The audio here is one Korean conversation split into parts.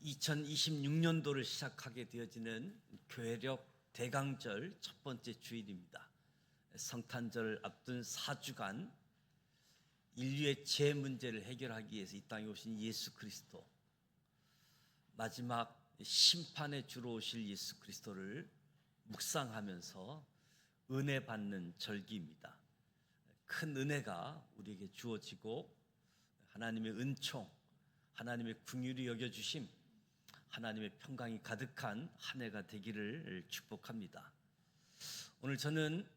2026년도를 시작하게 되어지는 교회력 대강절 첫 번째 주일입니다. 성탄절 앞둔 4주간 인류의 죄 문제를 해결하기 위해서 이 땅에 오신 예수 그리스도, 마지막 심판에 주로 오실 예수 그리스도를 묵상하면서 은혜 받는 절기입니다. 큰 은혜가 우리에게 주어지고 하나님의 은총, 하나님의 긍휼히 여겨주심, 하나님의 평강이 가득한 한 해가 되기를 축복합니다. 오늘 저는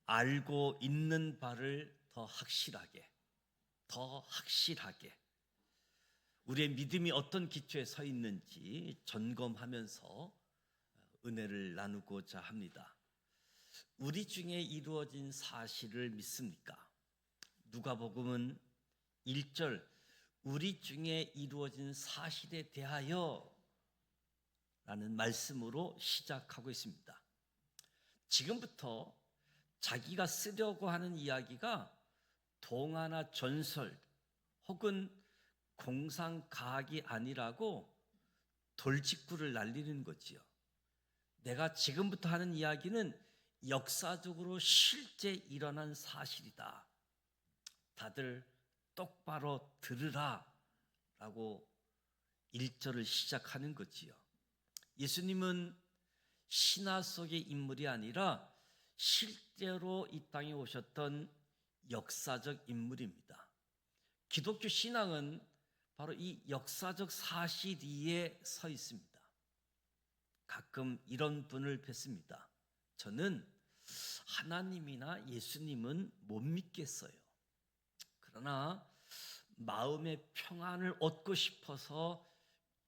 알고 있는 바를 더 확실하게 우리의 믿음이 어떤 기초에 서 있는지 점검하면서 은혜를 나누고자 합니다. 우리 중에 이루어진 사실을 믿습니까? 누가복음은 1절 우리 중에 이루어진 사실에 대하여 라는 말씀으로 시작하고 있습니다. 지금부터 자기가 쓰려고 하는 이야기가 동화나 전설 혹은 공상과학이 아니라고 돌직구를 날리는 거지요. 내가 지금부터 하는 이야기는 역사적으로 실제 일어난 사실이다. 다들 똑바로 들으라 라고 1절을 시작하는 거지요. 예수님은 신화 속의 인물이 아니라 실제로 이 땅에 오셨던 역사적 인물입니다. 기독교 신앙은 바로 이 역사적 사실 위에 서 있습니다. 가끔 이런 분을 뵙습니다. 저는 하나님이나 예수님은 못 믿겠어요. 그러나 마음의 평안을 얻고 싶어서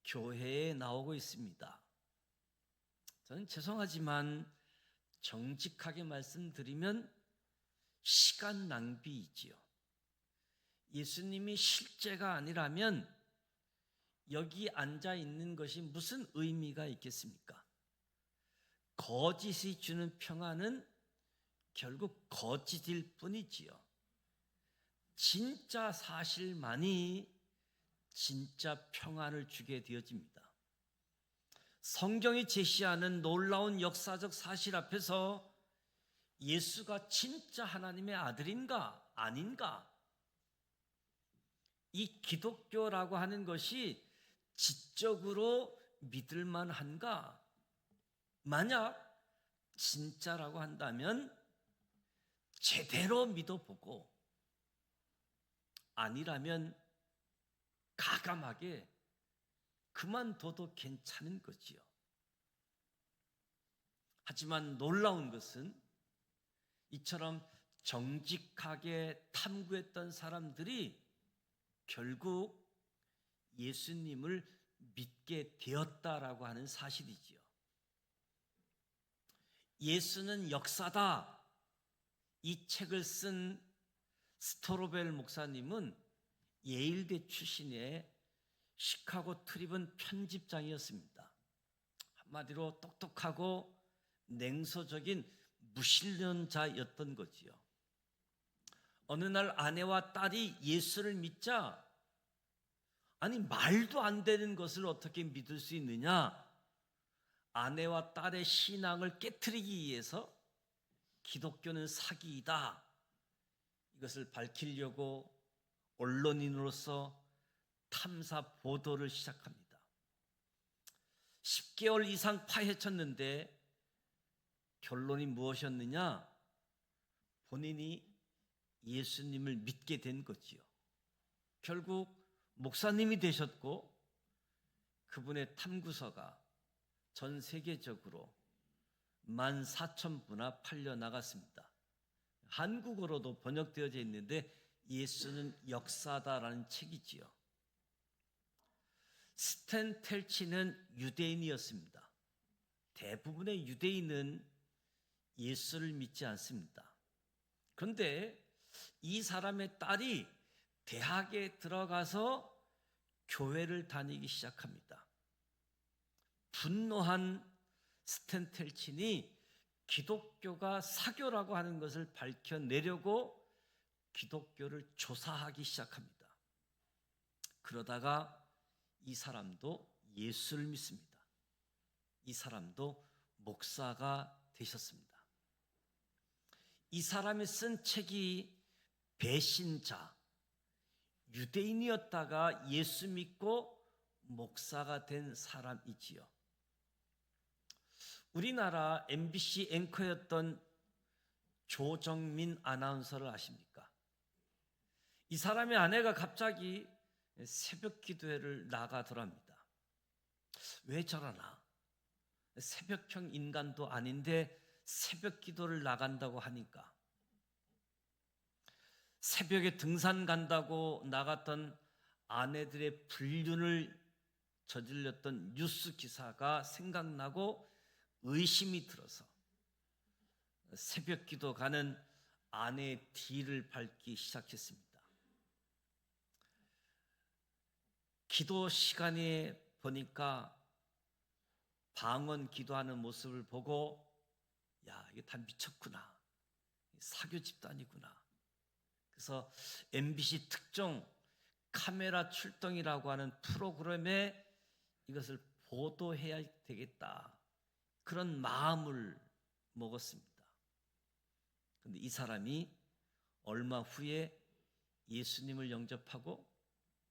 교회에 나오고 있습니다. 저는 죄송하지만 정직하게 말씀드리면 시간 낭비이지요. 예수님이 실제가 아니라면 여기 앉아 있는 것이 무슨 의미가 있겠습니까? 거짓이 주는 평안은 결국 거짓일 뿐이지요. 진짜 사실만이 진짜 평안을 주게 되어집니다. 성경이 제시하는 놀라운 역사적 사실 앞에서 예수가 진짜 하나님의 아들인가 아닌가, 이 기독교라고 하는 것이 지적으로 믿을만한가? 만약 진짜라고 한다면 제대로 믿어보고, 아니라면 가감하게 그만둬도 괜찮은 거지요. 하지만 놀라운 것은 이처럼 정직하게 탐구했던 사람들이 결국 예수님을 믿게 되었다라고 하는 사실이지요. 예수는 역사다, 이 책을 쓴 스토로벨 목사님은 예일대 출신의 시카고 트리븐 편집장이었습니다. 한마디로 똑똑하고 냉소적인 무신론자였던 거지요. 어느 날 아내와 딸이 예수를 믿자, 아니 말도 안 되는 것을 어떻게 믿을 수 있느냐, 아내와 딸의 신앙을 깨트리기 위해서 기독교는 사기이다, 이것을 밝히려고 언론인으로서 탐사 보도를 시작합니다. 10개월 이상 파헤쳤는데 결론이 무엇이었느냐? 본인이 예수님을 믿게 된 거지요. 결국 목사님이 되셨고 그분의 탐구서가 전 세계적으로 14,000부나 팔려나갔습니다. 한국어로도 번역되어져 있는데 예수는 역사다라는 책이지요. 스탠 텔치는 유대인이었습니다. 대부분의 유대인은 예수를 믿지 않습니다. 그런데 이 사람의 딸이 대학에 들어가서 교회를 다니기 시작합니다. 분노한 스탠 텔친이 기독교가 사교라고 하는 것을 밝혀내려고 기독교를 조사하기 시작합니다. 그러다가 이 사람도 예수를 믿습니다. 이 사람도 목사가 되셨습니다. 이 사람이 쓴 책이 배신자, 유대인이었다가 예수 믿고 목사가 된 사람이지요. 우리나라 MBC 앵커였던 조정민 아나운서를 아십니까? 이 사람의 아내가 갑자기 새벽 기도회를 나가더랍니다. 왜 저러나? 새벽형 인간도 아닌데 새벽 기도를 나간다고 하니까, 새벽에 등산 간다고 나갔던 아내들의 불륜을 저질렀던 뉴스 기사가 생각나고 의심이 들어서 새벽 기도 가는 아내의 뒤를 밟기 시작했습니다. 기도 시간에 보니까 방언 기도하는 모습을 보고, 야, 이게 다 미쳤구나, 사교 집단이구나. 그래서 MBC 특종 카메라 출동이라고 하는 프로그램에 이것을 보도해야 되겠다, 그런 마음을 먹었습니다. 그런데 이 사람이 얼마 후에 예수님을 영접하고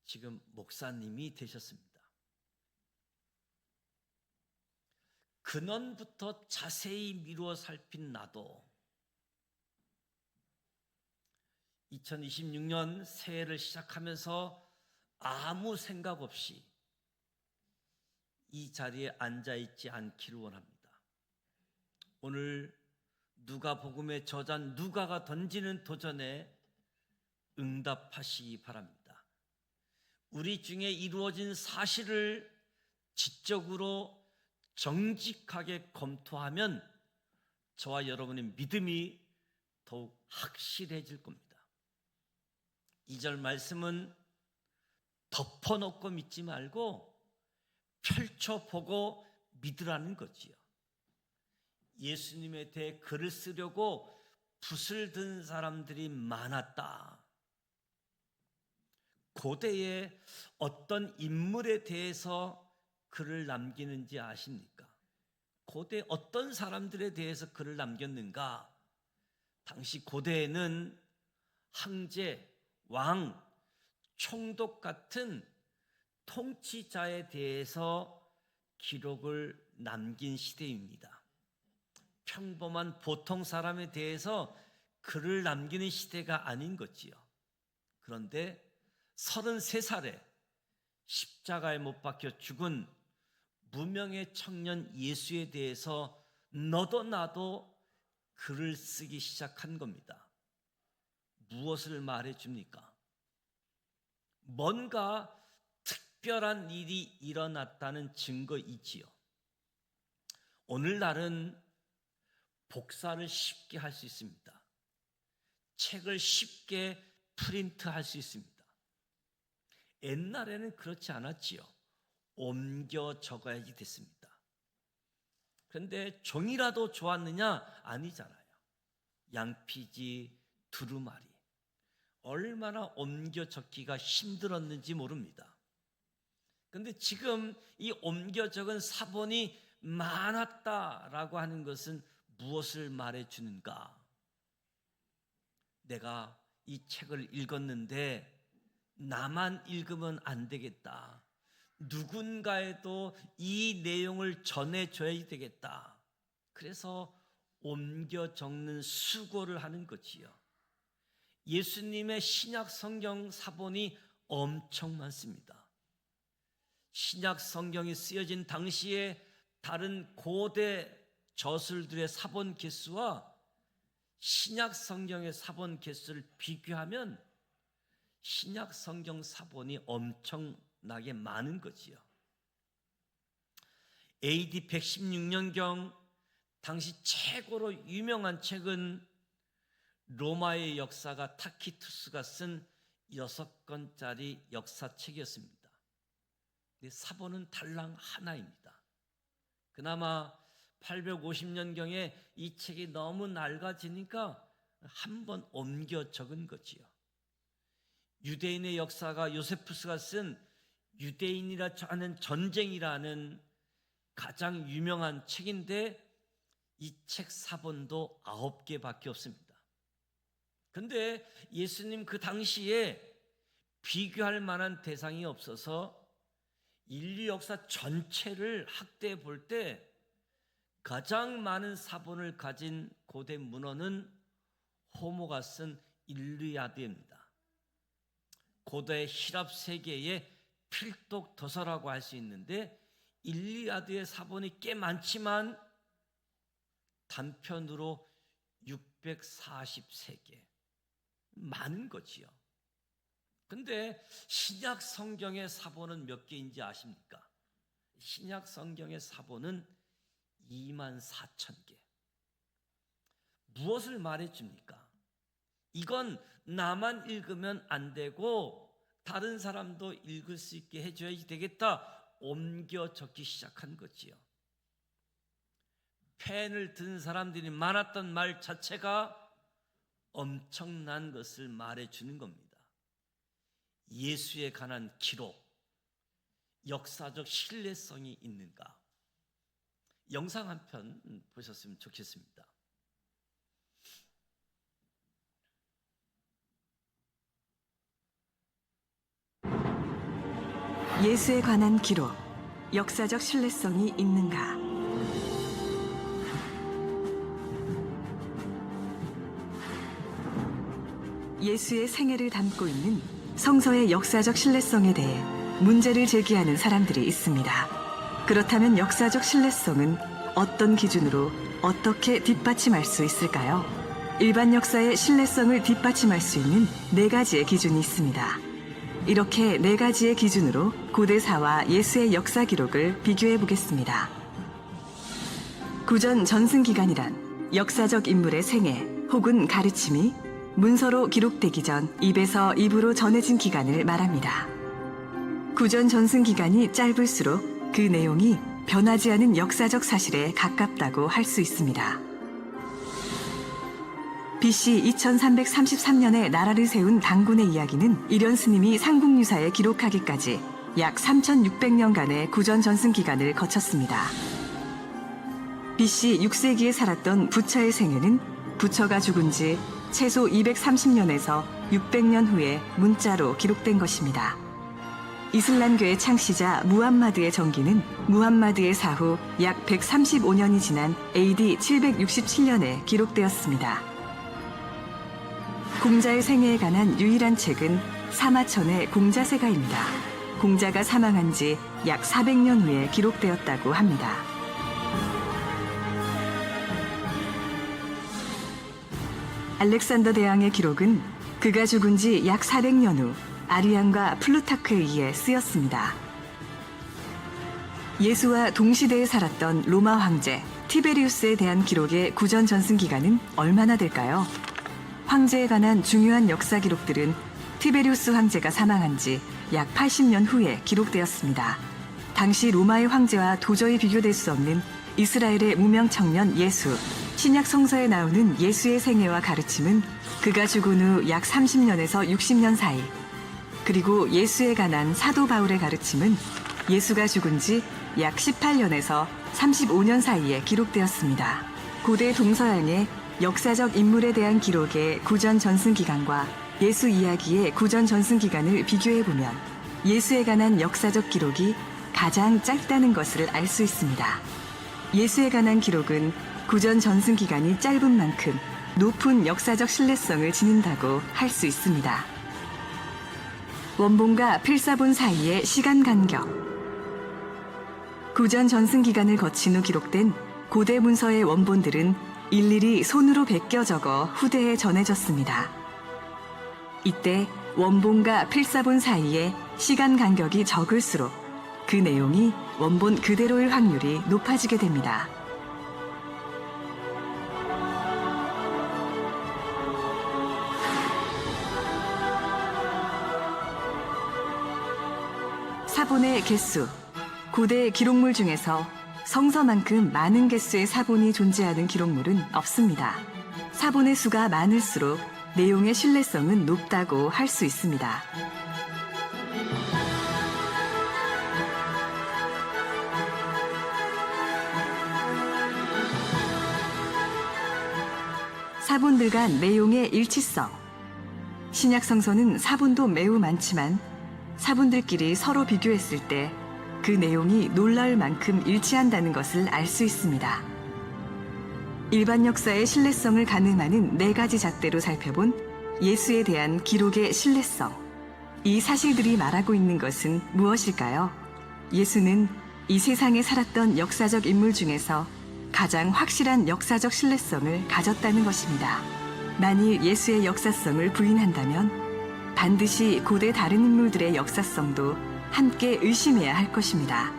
지금 목사님이 되셨습니다. 근원부터 자세히 미루어 살핀 나도 2026년 새해를 시작하면서 아무 생각 없이 이 자리에 앉아있지 않기를 원합니다. 오늘 누가복음의 저자 누가가 던지는 도전에 응답하시기 바랍니다. 우리 중에 이루어진 사실을 지적으로 정직하게 검토하면 저와 여러분의 믿음이 더욱 확실해질 겁니다. 2절 말씀은 덮어놓고 믿지 말고 펼쳐보고 믿으라는 거지요. 예수님에 대해 글을 쓰려고 붓을 든 사람들이 많았다. 고대에 어떤 인물에 대해서 글을 남기는지 아십니까? 고대 어떤 사람들에 대해서 글을 남겼는가? 당시 고대에는 황제, 왕, 총독 같은 통치자에 대해서 기록을 남긴 시대입니다. 평범한 보통 사람에 대해서 글을 남기는 시대가 아닌 거지요. 그런데 33살에 십자가에 못 박혀 죽은 무명의 청년 예수에 대해서 너도 나도 글을 쓰기 시작한 겁니다. 무엇을 말해 줍니까? 뭔가 특별한 일이 일어났다는 증거이지요. 오늘날은 복사를 쉽게 할 수 있습니다. 책을 쉽게 프린트할 수 있습니다. 옛날에는 그렇지 않았지요. 옮겨 적어야지 됐습니다. 그런데 종이라도 좋았느냐? 아니잖아요. 양피지, 두루마리, 얼마나 옮겨 적기가 힘들었는지 모릅니다. 그런데 지금 이 옮겨 적은 사본이 많았다라고 하는 것은 무엇을 말해주는가? 내가 이 책을 읽었는데 나만 읽으면 안 되겠다. 누군가에도 이 내용을 전해줘야 되겠다. 그래서 옮겨 적는 수고를 하는 거지요. 예수님의 신약 성경 사본이 엄청 많습니다. 신약 성경이 쓰여진 당시에 다른 고대 저술들의 사본 개수와 신약 성경의 사본 개수를 비교하면 신약 성경 사본이 엄청나게 많은 거지요. AD 116년경 당시 최고로 유명한 책은 로마의 역사가 타키투스가 쓴 6권짜리 역사책이었습니다. 사본은 달랑 하나입니다. 그나마 850년경에 이 책이 너무 낡아지니까 한번 옮겨 적은 거지요. 유대인의 역사가 요세푸스가 쓴 유대인이라 하는 전쟁이라는 가장 유명한 책인데 이 책 사본도 9개밖에 없습니다. 근데 예수님 그 당시에 비교할 만한 대상이 없어서 인류 역사 전체를 학대해 볼 때 가장 많은 사본을 가진 고대 문헌은 호모가 쓴 일리아드입니다. 고대 히랍 세계의 필독 도서라고 할 수 있는데 일리아드의 사본이 꽤 많지만 단편으로 643개, 많은 거지요. 근데 신약 성경의 사본은 몇 개인지 아십니까? 신약 성경의 사본은 24,000개. 무엇을 말해줍니까? 이건 나만 읽으면 안 되고 다른 사람도 읽을 수 있게 해줘야 되겠다. 옮겨 적기 시작한 거지요. 펜을 든 사람들이 많았던 말 자체가 엄청난 것을 말해주는 겁니다. 예수에 관한 기록, 역사적 신뢰성이 있는가? 영상 한 편 보셨으면 좋겠습니다. 예수에 관한 기록, 역사적 신뢰성이 있는가? 예수의 생애를 담고 있는 성서의 역사적 신뢰성에 대해 문제를 제기하는 사람들이 있습니다. 그렇다면 역사적 신뢰성은 어떤 기준으로 어떻게 뒷받침할 수 있을까요? 일반 역사의 신뢰성을 뒷받침할 수 있는 4가지의 기준이 있습니다. 이렇게 4가지의 기준으로 고대사와 예수의 역사 기록을 비교해 보겠습니다. 구전 전승기간이란 역사적 인물의 생애 혹은 가르침이 문서로 기록되기 전 입에서 입으로 전해진 기간을 말합니다. 구전 전승기간이 짧을수록 그 내용이 변하지 않은 역사적 사실에 가깝다고 할 수 있습니다. BC 2333년에 나라를 세운 당군의 이야기는 이련 스님이 삼국유사에 기록하기까지 약 3600년간의 구전 전승 기간을 거쳤습니다. BC 6세기에 살았던 부처의 생애는 부처가 죽은 지 최소 230년에서 600년 후에 문자로 기록된 것입니다. 이슬람교의 창시자 무함마드의 전기는 무함마드의 사후 약 135년이 지난 AD 767년에 기록되었습니다. 공자의 생애에 관한 유일한 책은 사마천의 공자세가입니다. 공자가 사망한 지 약 400년 후에 기록되었다고 합니다. 알렉산더 대왕의 기록은 그가 죽은 지 약 400년 후 아리안과 플루타크에 의해 쓰였습니다. 예수와 동시대에 살았던 로마 황제 티베리우스에 대한 기록의 구전 전승 기간은 얼마나 될까요? 황제에 관한 중요한 역사 기록들은 티베리우스 황제가 사망한 지 약 80년 후에 기록되었습니다. 당시 로마의 황제와 도저히 비교될 수 없는 이스라엘의 무명 청년 예수, 신약 성서에 나오는 예수의 생애와 가르침은 그가 죽은 후 약 30년에서 60년 사이, 그리고 예수에 관한 사도 바울의 가르침은 예수가 죽은 지 약 18년에서 35년 사이에 기록되었습니다. 고대 동서양의 역사적 인물에 대한 기록의 구전 전승 기간과 예수 이야기의 구전 전승 기간을 비교해보면 예수에 관한 역사적 기록이 가장 짧다는 것을 알 수 있습니다. 예수에 관한 기록은 구전 전승 기간이 짧은 만큼 높은 역사적 신뢰성을 지닌다고 할 수 있습니다. 원본과 필사본 사이의 시간 간격. 구전 전승 기간을 거친 후 기록된 고대 문서의 원본들은 일일이 손으로 베껴 적어 후대에 전해졌습니다. 이때 원본과 필사본 사이의 시간 간격이 적을수록 그 내용이 원본 그대로일 확률이 높아지게 됩니다. 사본의 개수. 고대 기록물 중에서 성서만큼 많은 개수의 사본이 존재하는 기록물은 없습니다. 사본의 수가 많을수록 내용의 신뢰성은 높다고 할 수 있습니다. 사본들 간 내용의 일치성. 신약 성서는 사본도 매우 많지만 사본들끼리 서로 비교했을 때 그 내용이 놀라울 만큼 일치한다는 것을 알 수 있습니다. 일반 역사의 신뢰성을 가늠하는 4가지 잣대로 살펴본 예수에 대한 기록의 신뢰성. 이 사실들이 말하고 있는 것은 무엇일까요? 예수는 이 세상에 살았던 역사적 인물 중에서 가장 확실한 역사적 신뢰성을 가졌다는 것입니다. 만일 예수의 역사성을 부인한다면 반드시 고대 다른 인물들의 역사성도 함께 의심해야 할 것입니다.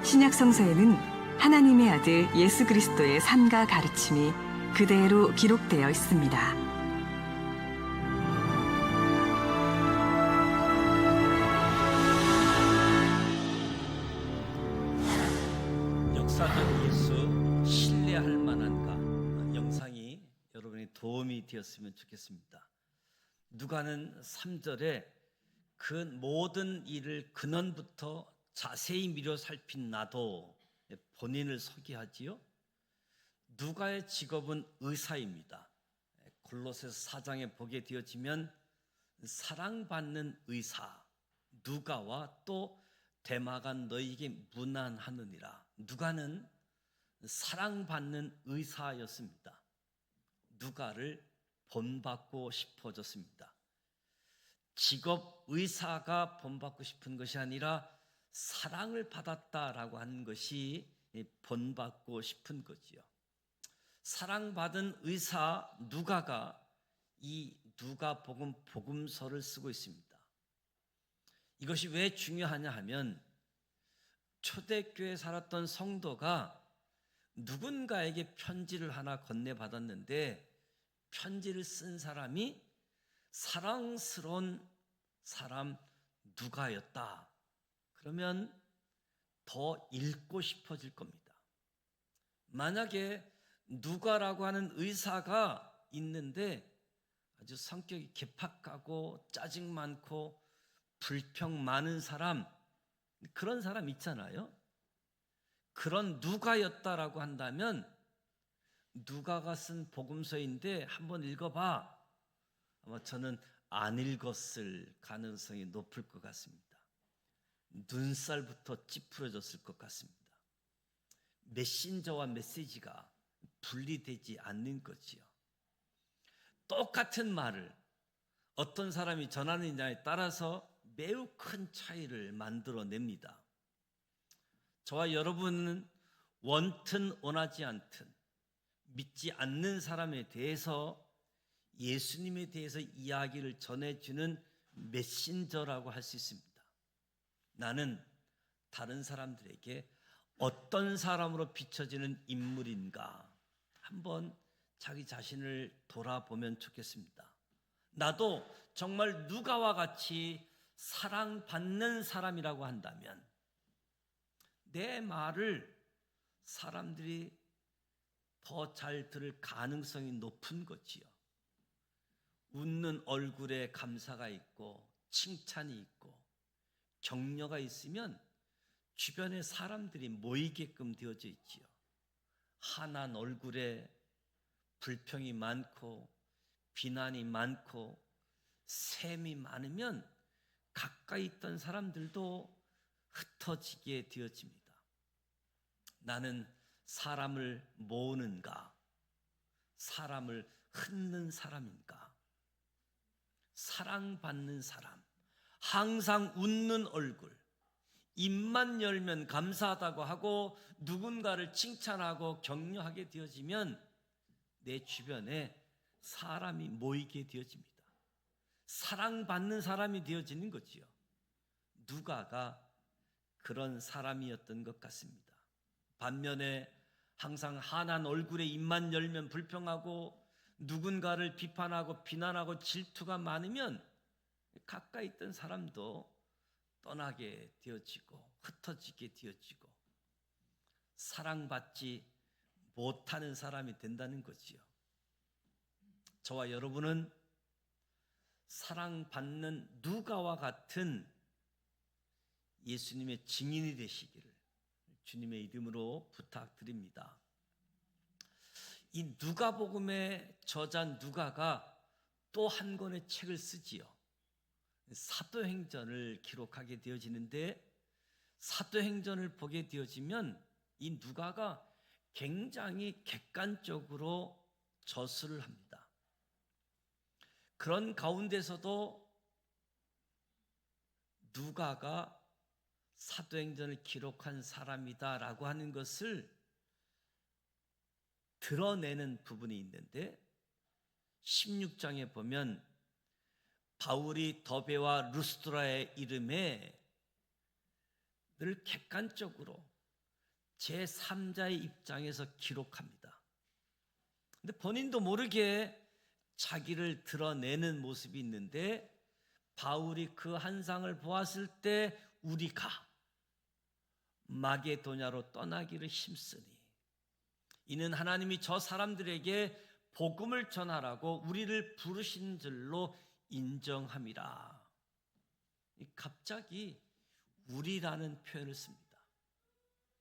신약 성서에는 하나님의 아들 예수 그리스도의 삶과 가르침이 그대로 기록되어 있습니다. 역사적 예수 신뢰할 만한가? 영상이 여러분의 도움이 되었으면 좋겠습니다. 누가는 3절에 그 모든 일을 근원부터 자세히 미뤄 살핀 나도 본인을 소개하지요. 누가의 직업은 의사입니다. 골로새서 4장에 보게 되어지면 사랑받는 의사 누가와 또 데마가 너희에게 문안하느니라. 누가는 사랑받는 의사였습니다. 누가를 본받고 싶어졌습니다. 직업 의사가 본받고 싶은 것이 아니라 사랑을 받았다라고 하는 것이 본받고 싶은 거지요. 사랑받은 의사 누가가 이 누가복음 복음서를 쓰고 있습니다. 이것이 왜 중요하냐 하면 초대교회에 살았던 성도가 누군가에게 편지를 하나 건네받았는데 편지를 쓴 사람이 사랑스러운 사람 누가였다. 그러면 더 읽고 싶어질 겁니다. 만약에 누가라고 하는 의사가 있는데 아주 성격이 개팍하고 짜증 많고 불평 많은 사람, 그런 사람 있잖아요. 그런 누가였다라고 한다면 누가가 쓴 복음서인데 한번 읽어봐. 아마 저는 안 읽었을 가능성이 높을 것 같습니다. 눈살부터 찌푸려졌을 것 같습니다. 메신저와 메시지가 분리되지 않는 거지요. 똑같은 말을 어떤 사람이 전하느냐에 따라서 매우 큰 차이를 만들어냅니다. 저와 여러분은 원튼 원하지 않든 믿지 않는 사람에 대해서 예수님에 대해서 이야기를 전해주는 메신저라고 할 수 있습니다. 나는 다른 사람들에게 어떤 사람으로 비춰지는 인물인가 한번 자기 자신을 돌아보면 좋겠습니다. 나도 정말 누가와 같이 사랑받는 사람이라고 한다면 내 말을 사람들이 더 잘 들을 가능성이 높은 거지요. 웃는 얼굴에 감사가 있고 칭찬이 있고 격려가 있으면 주변에 사람들이 모이게끔 되어져 있지요. 환한 얼굴에 불평이 많고 비난이 많고 셈이 많으면 가까이 있던 사람들도 흩어지게 되어집니다. 나는 사람을 모으는가? 사람을 흩는 사람인가? 사랑받는 사람, 항상 웃는 얼굴, 입만 열면 감사하다고 하고 누군가를 칭찬하고 격려하게 되어지면 내 주변에 사람이 모이게 되어집니다. 사랑받는 사람이 되어지는 거지요. 누가가 그런 사람이었던 것 같습니다. 반면에 항상 환한 얼굴에 입만 열면 불평하고 누군가를 비판하고 비난하고 질투가 많으면 가까이 있던 사람도 떠나게 되어지고 흩어지게 되어지고 사랑받지 못하는 사람이 된다는 거지요. 저와 여러분은 사랑받는 누가와 같은 예수님의 증인이 되시기를 주님의 이름으로 부탁드립니다. 이 누가복음의 저자 누가가 또 한 권의 책을 쓰지요. 사도행전을 기록하게 되어지는데, 사도행전을 보게 되어지면 이 누가가 굉장히 객관적으로 저술을 합니다. 그런 가운데서도 누가가 사도행전을 기록한 사람이다라고 하는 것을 드러내는 부분이 있는데, 16장에 보면 바울이 더베와 루스드라의 이름에 늘 객관적으로 제3자의 입장에서 기록합니다. 근데 본인도 모르게 자기를 드러내는 모습이 있는데, 바울이 그 한상을 보았을 때 우리가 마게도냐로 떠나기를 힘쓰니 이는 하나님이 저 사람들에게 복음을 전하라고 우리를 부르신 줄로 인정함이라. 갑자기 우리라는 표현을 씁니다.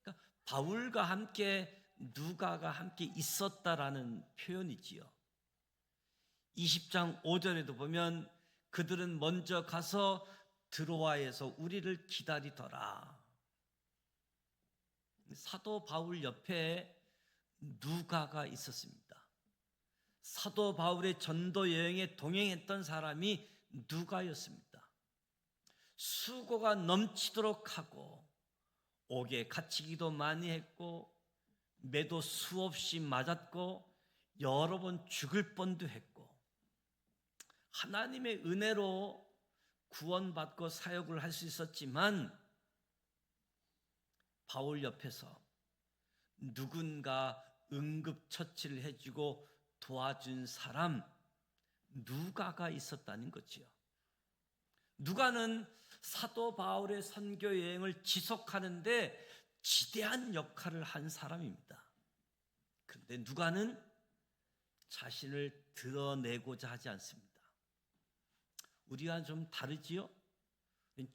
그러니까 바울과 함께 누가가 함께 있었다라는 표현이지요. 20장 5절에도 보면 그들은 먼저 가서 드로아에서 우리를 기다리더라. 사도 바울 옆에 누가가 있었습니다. 사도 바울의 전도 여행에 동행했던 사람이 누가였습니다. 수고가 넘치도록 하고 옥에 갇히기도 많이 했고 매도 수없이 맞았고 여러 번 죽을 뻔도 했고 하나님의 은혜로 구원받고 사역을 할 수 있었지만, 바울 옆에서 누군가 응급처치를 해주고 도와준 사람 누가가 있었다는 거지요. 누가는 사도 바울의 선교 여행을 지속하는데 지대한 역할을 한 사람입니다. 그런데 누가는 자신을 드러내고자 하지 않습니다. 우리와 좀 다르지요?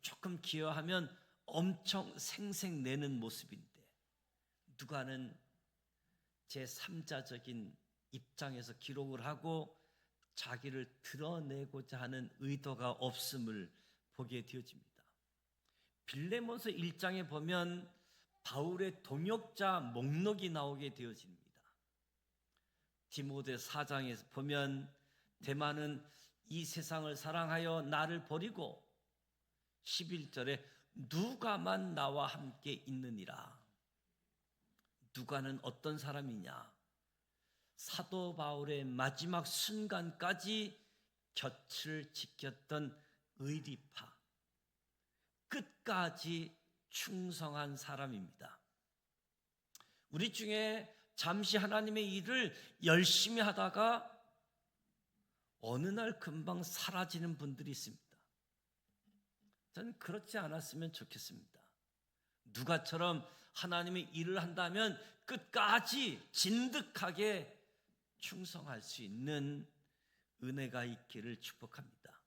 조금 기여하면 엄청 생색내는 모습인데, 누가는 제3자적인 입장에서 기록을 하고 자기를 드러내고자 하는 의도가 없음을 보게 되어집니다. 빌레몬서 1장에 보면 바울의 동역자 목록이 나오게 되어집니다. 디모데 4장에서 보면 데마는 이 세상을 사랑하여 나를 버리고, 11절에 누가만 나와 함께 있느니라. 누가는 어떤 사람이냐? 사도 바울의 마지막 순간까지 곁을 지켰던 의리파, 끝까지 충성한 사람입니다. 우리 중에 잠시 하나님의 일을 열심히 하다가 어느 날 금방 사라지는 분들이 있습니다. 저는 그렇지 않았으면 좋겠습니다. 누가처럼 하나님의 일을 한다면 끝까지 진득하게 충성할 수 있는 은혜가 있기를 축복합니다.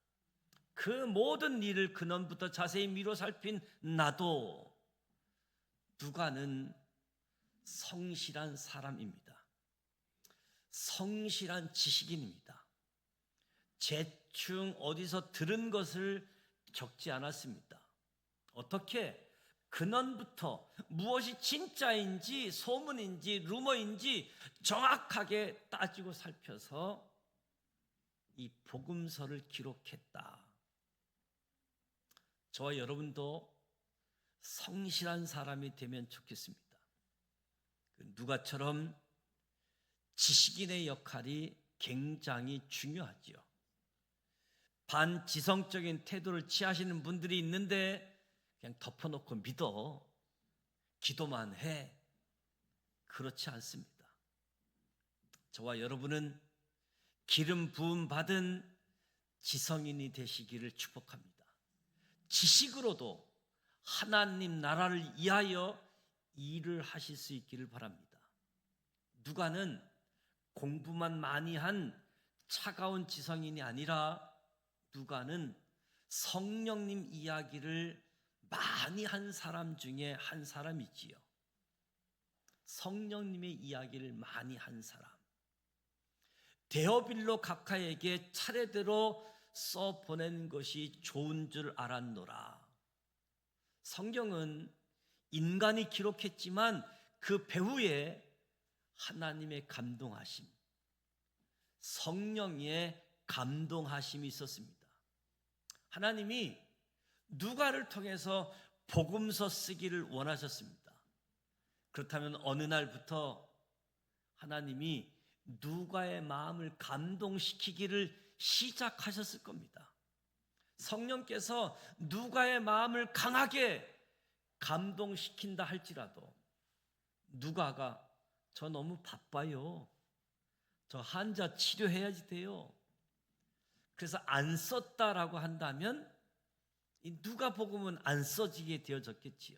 그 모든 일을 근원부터 자세히 미뤄 살핀 나도 누가는 성실한 사람입니다. 성실한 지식인입니다. 대충 어디서 들은 것을 적지 않았습니다. 어떻게? 근원부터 무엇이 진짜인지 소문인지 루머인지 정확하게 따지고 살펴서 이 복음서를 기록했다. 저와 여러분도 성실한 사람이 되면 좋겠습니다. 누가처럼 지식인의 역할이 굉장히 중요하지요. 반지성적인 태도를 취하시는 분들이 있는데 그냥 덮어놓고 믿어, 기도만 해. 그렇지 않습니다. 저와 여러분은 기름 부음 받은 지성인이 되시기를 축복합니다. 지식으로도 하나님 나라를 위하여 일을 하실 수 있기를 바랍니다. 누가는 공부만 많이 한 차가운 지성인이 아니라 누가는 성령님 이야기를 많이 한 사람 중에 한 사람이지요. 성령님의 이야기를 많이 한 사람. 데오빌로 각하에게 차례대로 써보낸 것이 좋은 줄 알았노라. 성경은 인간이 기록했지만 그 배후에 하나님의 감동하심, 성령의 감동하심이 있었습니다. 하나님이 누가를 통해서 복음서 쓰기를 원하셨습니다. 그렇다면 어느 날부터 하나님이 누가의 마음을 감동시키기를 시작하셨을 겁니다. 성령께서 누가의 마음을 강하게 감동시킨다 할지라도 누가가 저 너무 바빠요. 저 환자 치료해야지 돼요. 그래서 안 썼다라고 한다면 이 누가복음은 안 써지게 되어졌겠지요.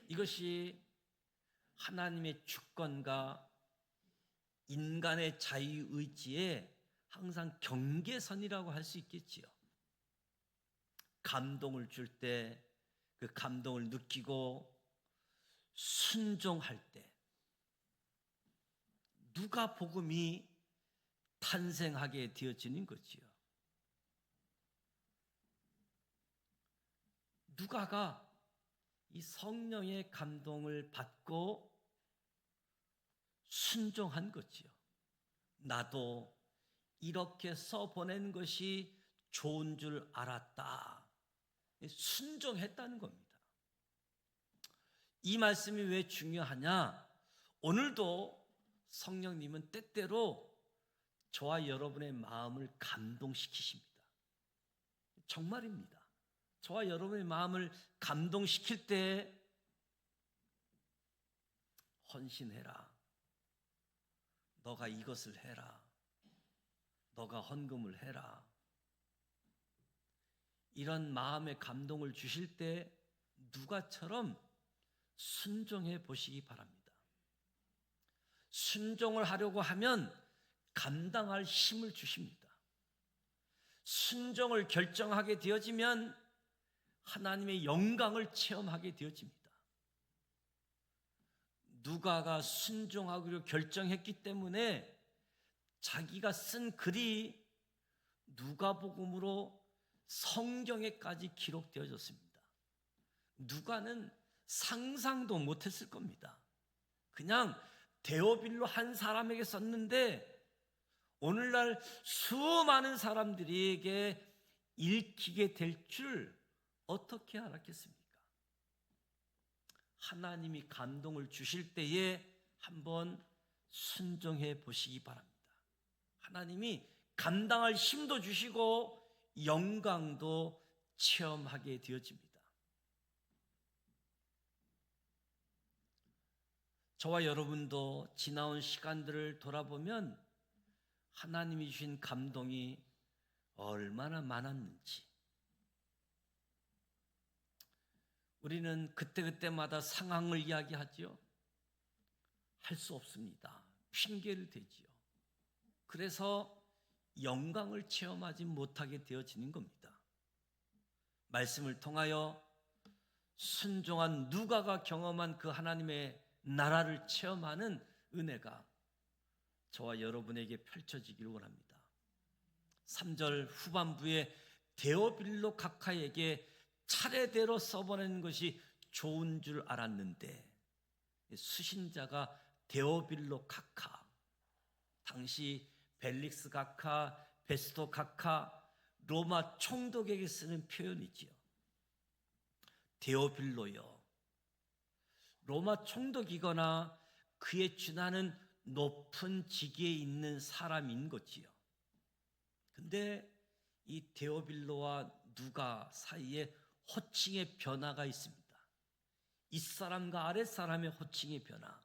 이것이 하나님의 주권과 인간의 자유의지의 항상 경계선이라고 할 수 있겠지요. 감동을 줄 때 그 감동을 느끼고 순종할 때 누가복음이 탄생하게 되어지는 거지요. 누가가 이 성령의 감동을 받고 순종한 거지요. 나도 이렇게 써보낸 것이 좋은 줄 알았다. 순종했다는 겁니다. 이 말씀이 왜 중요하냐? 오늘도 성령님은 때때로 저와 여러분의 마음을 감동시키십니다. 정말입니다. 저와 여러분의 마음을 감동시킬 때 헌신해라. 너가 이것을 해라. 너가 헌금을 해라. 이런 마음의 감동을 주실 때 누가처럼 순종해 보시기 바랍니다. 순종을 하려고 하면 감당할 힘을 주십니다. 순종을 결정하게 되어지면 하나님의 영광을 체험하게 되어집니다. 누가가 순종하기로 결정했기 때문에 자기가 쓴 글이 누가복음으로 성경에까지 기록되어졌습니다. 누가는 상상도 못했을 겁니다. 그냥 데오빌로 한 사람에게 썼는데 오늘날 수많은 사람들에게 읽히게 될 줄 어떻게 알았겠습니까? 하나님이 감동을 주실 때에 한번 순종해 보시기 바랍니다. 하나님이 감당할 힘도 주시고 영광도 체험하게 되어집니다. 저와 여러분도 지나온 시간들을 돌아보면 하나님이 주신 감동이 얼마나 많았는지 우리는 그때그때마다 상황을 이야기하지요. 할 수 없습니다. 핑계를 대지요. 그래서 영광을 체험하지 못하게 되어지는 겁니다. 말씀을 통하여 순종한 누가가 경험한 그 하나님의 나라를 체험하는 은혜가 저와 여러분에게 펼쳐지기를 원합니다. 3절 후반부에 데오빌로 각하에게 차례대로 써보내는 것이 좋은 줄 알았는데 수신자가 데오빌로 각하, 당시 벨릭스 각하, 베스토 각하, 로마 총독에게 쓰는 표현이지요. 데오빌로요. 로마 총독이거나 그에 준하는 높은 직위에 있는 사람인 거지요. 근데 이 데오빌로와 누가 사이에 호칭의 변화가 있습니다. 윗사람과 아랫사람의 호칭의 변화.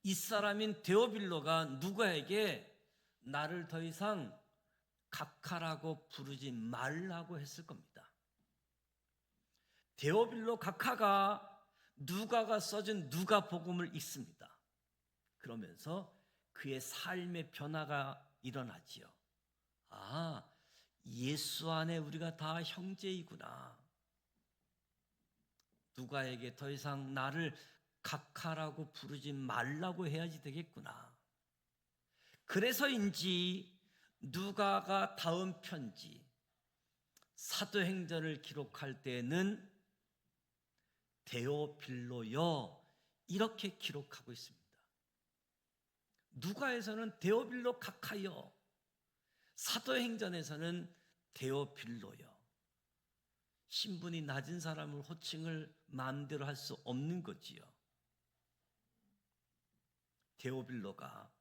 윗사람인 데오빌로가 누가에게 나를 더 이상 각하라고 부르지 말라고 했을 겁니다. 데오빌로 각하가 누가가 써준 누가복음을 읽습니다. 그러면서 그의 삶의 변화가 일어나지요. 아, 예수 안에 우리가 다 형제이구나. 누가에게 더 이상 나를 각하라고 부르지 말라고 해야지 되겠구나. 그래서인지 누가가 다음 편지 사도행전을 기록할 때는 데오빌로여 이렇게 기록하고 있습니다. 누가에서는 데오빌로 각하여, 사도행전에서는 데오빌로여. 신분이 낮은 사람을 호칭을 마음대로 할 수 없는 거지요. 데오빌로가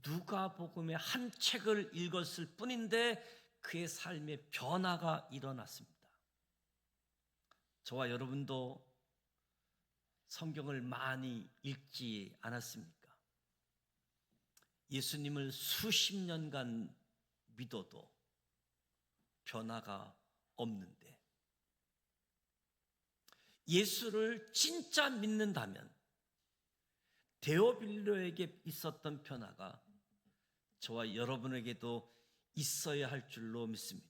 누가복음의 한 책을 읽었을 뿐인데 그의 삶에 변화가 일어났습니다. 저와 여러분도 성경을 많이 읽지 않았습니까? 예수님을 수십 년간 믿어도 변화가 없는데, 예수를 진짜 믿는다면 데오빌로에게 있었던 변화가 저와 여러분에게도 있어야 할 줄로 믿습니다.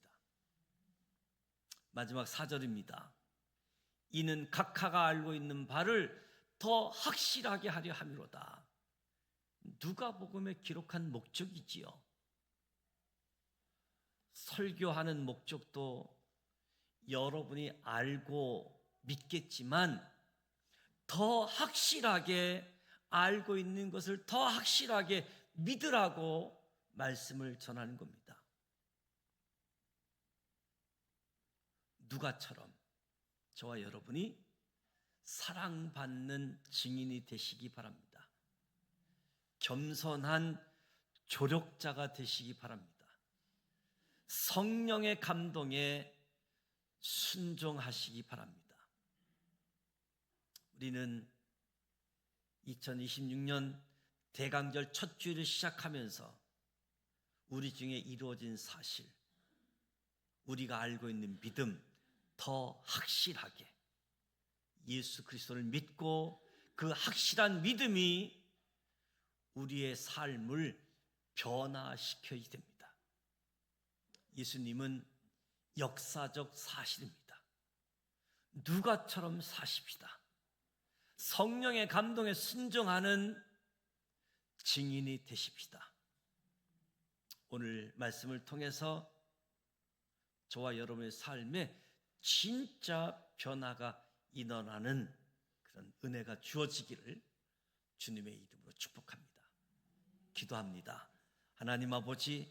마지막 4절입니다. 이는 각하가 알고 있는 바를 더 확실하게 하려 함이로다. 누가복음에 기록한 목적이지요. 설교하는 목적도 여러분이 알고 믿겠지만 더 확실하게 알고 있는 것을 더 확실하게 믿으라고 말씀을 전하는 겁니다. 누가처럼 저와 여러분이 사랑받는 증인이 되시기 바랍니다. 겸손한 조력자가 되시기 바랍니다. 성령의 감동에 순종하시기 바랍니다. 우리는 2026년 대강절 첫 주일을 시작하면서 우리 중에 이루어진 사실, 우리가 알고 있는 믿음 더 확실하게 예수 그리스도를 믿고 그 확실한 믿음이 우리의 삶을 변화시켜야 됩니다. 예수님은 역사적 사실입니다. 누가처럼 사십시다. 성령의 감동에 순종하는 증인이 되십시다. 오늘 말씀을 통해서 저와 여러분의 삶에 진짜 변화가 일어나는 그런 은혜가 주어지기를 주님의 이름으로 축복합니다. 기도합니다. 하나님 아버지,